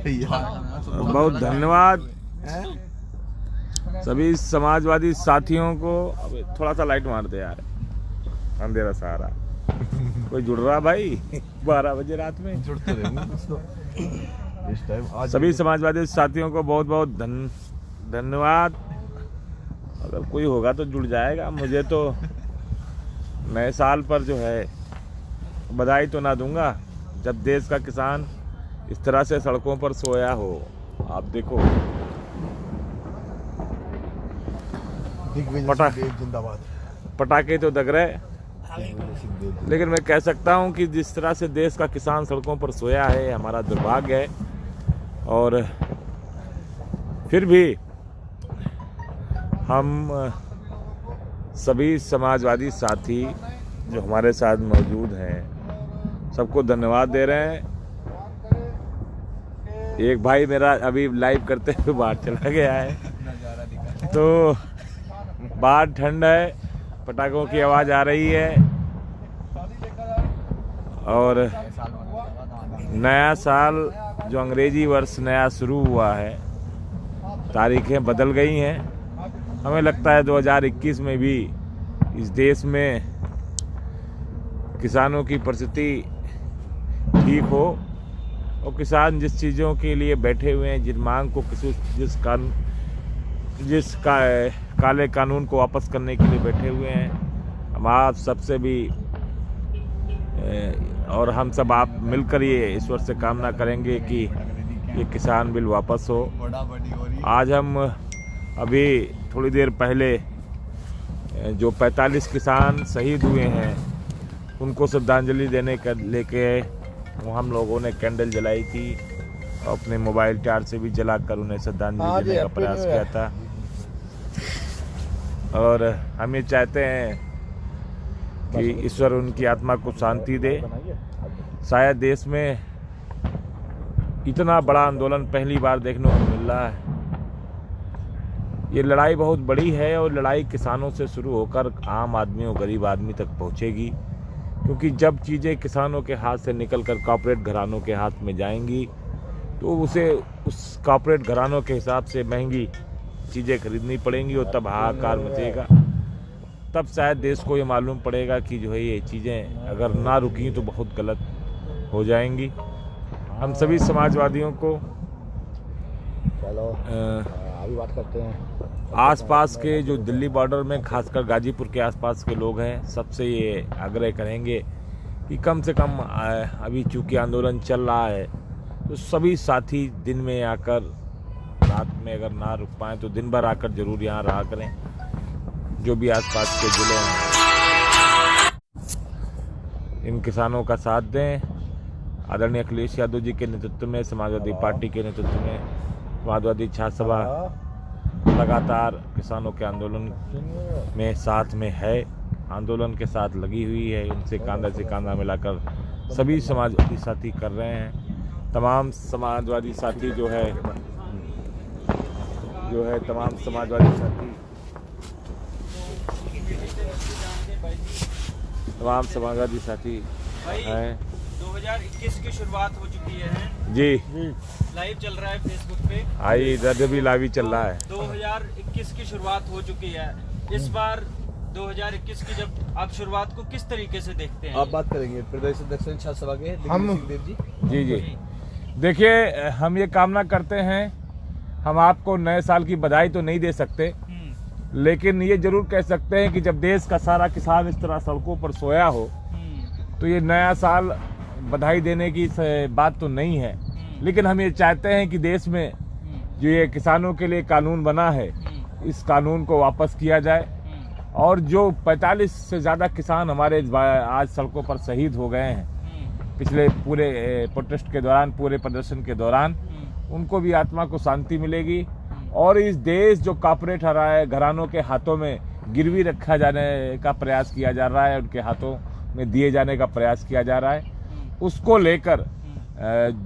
बहुत धन्यवाद सभी समाजवादी साथियों को। अबे थोड़ा सा लाइट मार दे यार, अंधेरा सहारा। कोई जुड़ रहा भाई 12 बजे रात में? जुड़ते रहेंगे इस टाइम। सभी समाजवादी साथियों को बहुत बहुत धन्यवाद। अगर कोई होगा तो जुड़ जाएगा। मुझे तो नए साल पर जो है बधाई तो ना दूंगा जब देश का किसान इस तरह से सड़कों पर सोया हो। आप देखो जिंदाबाद। पटाखे तो दग रहे, लेकिन मैं कह सकता हूं कि जिस तरह से देश का किसान सड़कों पर सोया है हमारा दुर्भाग्य है। और फिर भी हम सभी समाजवादी साथी जो हमारे साथ मौजूद हैं सबको धन्यवाद दे रहे हैं। एक भाई मेरा अभी लाइव करते हुए बाहर चला गया है, तो बाहर ठंड है, पटाखों की आवाज़ आ रही है और नया साल जो अंग्रेजी वर्ष नया शुरू हुआ है, तारीखें बदल गई हैं। हमें लगता है 2021 में भी इस देश में किसानों की परिस्थिति ठीक हो और किसान जिस चीज़ों के लिए बैठे हुए हैं, जिस मांग को जिस काले कानून को वापस करने के लिए बैठे हुए हैं, हम आप सबसे भी और हम सब आप मिलकर ये ईश्वर से कामना करेंगे कि ये किसान बिल वापस हो। आज हम अभी थोड़ी देर पहले जो 45 किसान शहीद हुए हैं उनको श्रद्धांजलि देने का लेके वो हम लोगों ने कैंडल जलाई थी और अपने मोबाइल चार्ज से भी जलाकर उन्हें श्रद्धांजलि देने का प्रयास किया था। और हम ये चाहते हैं कि ईश्वर उनकी आत्मा को शांति दे। शायद देश में इतना बड़ा आंदोलन पहली बार देखने को मिल रहा है। ये लड़ाई बहुत बड़ी है और लड़ाई किसानों से शुरू होकर आम आदमी और गरीब आदमी तक पहुंचेगी, क्योंकि जब चीज़ें किसानों के हाथ से निकलकर कॉर्पोरेट घरानों के हाथ में जाएंगी तो उसे उस कॉर्पोरेट घरानों के हिसाब से महंगी चीज़ें खरीदनी पड़ेंगी और तब हाहाकार मचेगा। तब शायद देश को ये मालूम पड़ेगा कि जो है ये चीज़ें अगर ना रुकी तो बहुत गलत हो जाएंगी। हम सभी समाजवादियों को अभी बात करते हैं आसपास के जो दिल्ली बॉर्डर में खासकर गाजीपुर के आसपास के लोग हैं सबसे ये आग्रह करेंगे कि कम से कम अभी चूँकि आंदोलन चल रहा है तो सभी साथी दिन में आकर, रात में अगर ना रुक पाएँ तो दिन भर आकर जरूर यहाँ रहा करें। जो भी आसपास के जिले हैं इन किसानों का साथ दें। आदरणीय अखिलेश यादव जी के नेतृत्व में, समाजवादी पार्टी के नेतृत्व में समाजवादी छात्र सभा लगातार किसानों के आंदोलन में साथ में है, आंदोलन के साथ लगी हुई है। उनसे कांधा से कांधा मिलाकर सभी समाजवादी साथी कर रहे हैं। तमाम समाजवादी साथी जो है तमाम समाजवादी साथी हैं। 2021 की शुरुआत हो चुकी है जी, लाइव चल रहा है फेसबुक पे। आई इधर भी लाइव चल रहा है। 2021 की शुरुआत हो चुकी है। इस बार 2021 की जब आप शुरुआत को किस तरीके से देखते हैं? आप बात करेंगे प्रदेश अध्यक्ष छात्र सभा के सिंहदेव जी। जी देखिए, हम ये कामना करते हैं, हम आपको नए साल की बधाई तो नहीं दे सकते, लेकिन ये जरूर कह सकते हैं कि जब देश का सारा किसान इस तरह सड़कों पर सोया हो तो ये नया साल बधाई देने की बात तो नहीं है। लेकिन हम ये चाहते हैं कि देश में जो ये किसानों के लिए कानून बना है इस कानून को वापस किया जाए और जो 45 से ज़्यादा किसान हमारे आज सड़कों पर शहीद हो गए हैं पिछले पूरे प्रोटेस्ट के दौरान, पूरे प्रदर्शन के दौरान, उनको भी आत्मा को शांति मिलेगी। और इस देश जो कॉर्पोरेट घरानों के हाथों में गिरवी रखा जाने का प्रयास किया जा रहा है, उनके हाथों में दिए जाने का प्रयास किया जा रहा है, उसको लेकर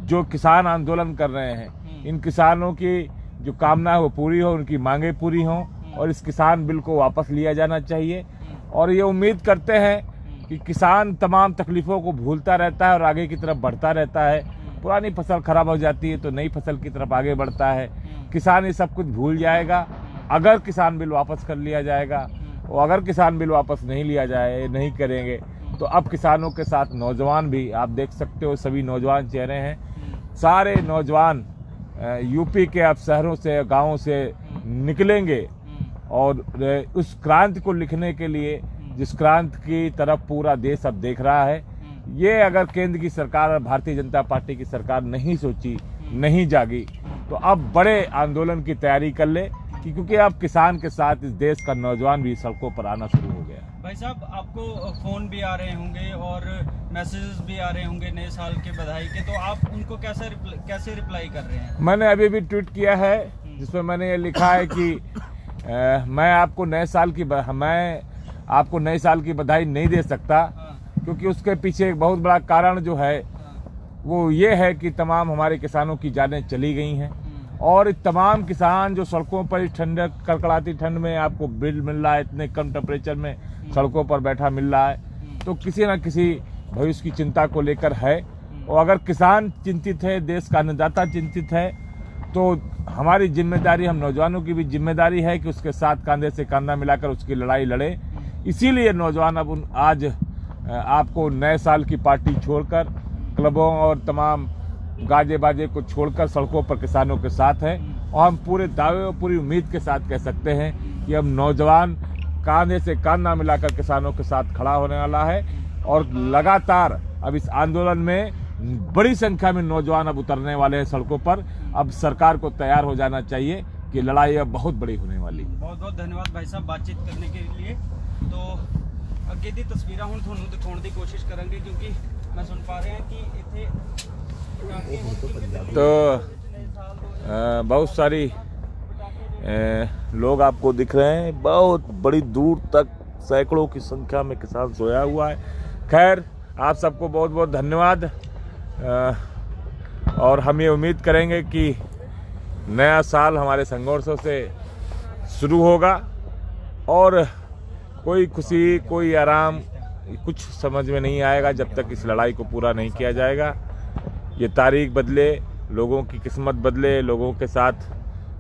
जो किसान आंदोलन कर रहे हैं, इन किसानों की जो कामना है वो पूरी हो, उनकी मांगें पूरी हों और इस किसान बिल को वापस लिया जाना चाहिए। और ये उम्मीद करते हैं कि किसान तमाम तकलीफ़ों को भूलता रहता है और आगे की तरफ बढ़ता रहता है पुरानी फसल खराब हो जाती है तो नई फसल की तरफ आगे बढ़ता है। किसान ये सब कुछ भूल जाएगा अगर किसान बिल वापस कर लिया जाएगा, और अगर किसान बिल वापस नहीं लिया जाए, नहीं करेंगे तो अब किसानों के साथ नौजवान भी, आप देख सकते हो सभी नौजवान चेहरे हैं, सारे नौजवान यूपी के अब शहरों से गांवों से निकलेंगे और उस क्रांति को लिखने के लिए, जिस क्रांति की तरफ पूरा देश अब देख रहा है, ये अगर केंद्र की सरकार और भारतीय जनता पार्टी की सरकार नहीं सोची, नहीं जागी, तो अब बड़े आंदोलन की तैयारी कर ले, क्योंकि अब किसान के साथ इस देश का नौजवान भी सड़कों पर आना शुरू हो गया। भाई साहब, आपको फोन भी आ रहे होंगे और मैसेजेस भी आ रहे होंगे नए साल के बधाई के, तो आप उनको कैसे रिप्लाई कर रहे हैं? मैंने अभी भी ट्वीट किया है जिसमें मैंने ये लिखा है कि मैं आपको नए साल की बधाई नहीं दे सकता, क्योंकि उसके पीछे एक बहुत बड़ा कारण जो है वो ये है कि तमाम हमारे किसानों की जानें चली गई हैं, और तमाम किसान जो सड़कों पर इस ठंड कड़कड़ाती ठंड में आपको बिल मिल रहा है, इतने कम टेम्परेचर में सड़कों पर बैठा मिल रहा है, तो किसी न किसी भविष्य की चिंता को लेकर है। और अगर किसान चिंतित है, देश का अन्नदाता चिंतित है, तो हमारी जिम्मेदारी, हम नौजवानों की भी जिम्मेदारी है कि उसके साथ कंधे से कंधा मिलाकर उसकी लड़ाई लड़े। इसीलिए नौजवान अब आज आपको नए साल की पार्टी छोड़कर, क्लबों और तमाम गाजे बाजे को छोड़कर सड़कों पर किसानों के साथ हैं, और हम पूरे दावे और पूरी उम्मीद के साथ कह सकते हैं कि अब नौजवान कांधे से कांधा मिलाकर किसानों के साथ खड़ा होने वाला है, और लगातार अब इस आंदोलन में बड़ी संख्या में नौजवान अब उतरने वाले हैं सड़कों पर। अब सरकार को तैयार हो जाना चाहिए कि लड़ाई अब बहुत बड़ी होने वाली है। बहुत बहुत धन्यवाद भाई साहब बातचीत करने के लिए। तो ਅੱਗੇ ਦੀ ਤਸਵੀਰਾਂ ਹੁਣ ਤੁਹਾਨੂੰ ਦਿਖਾਉਣ ਦੀ ਕੋਸ਼ਿਸ਼ ਕਰਾਂਗੇ, क्योंकि मैं सुन पा रहे हैं कि इतने तो बहुत सारी लोग आपको दिख रहे हैं, बहुत बड़ी दूर तक सैकड़ों की संख्या में किसान सोया हुआ है। खैर, आप सबको बहुत बहुत धन्यवाद, और हम ये उम्मीद करेंगे कि नया साल हमारे संघर्षों से शुरू होगा, और कोई खुशी, कोई आराम कुछ समझ में नहीं आएगा जब तक इस लड़ाई को पूरा नहीं किया जाएगा। ये तारीख बदले, लोगों की किस्मत बदले, लोगों के साथ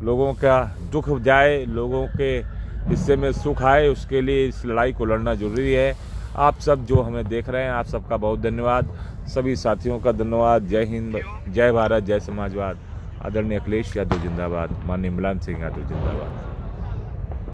लोगों का दुख जाए, लोगों के हिस्से में सुख आए, उसके लिए इस लड़ाई को लड़ना जरूरी है। आप सब जो हमें देख रहे हैं, आप सबका बहुत धन्यवाद, सभी साथियों का धन्यवाद। जय हिंद, जय भारत, जय समाजवाद। आदरणीय अखिलेश यादव जिंदाबाद, माननीय मुलायम सिंह यादव जिंदाबाद।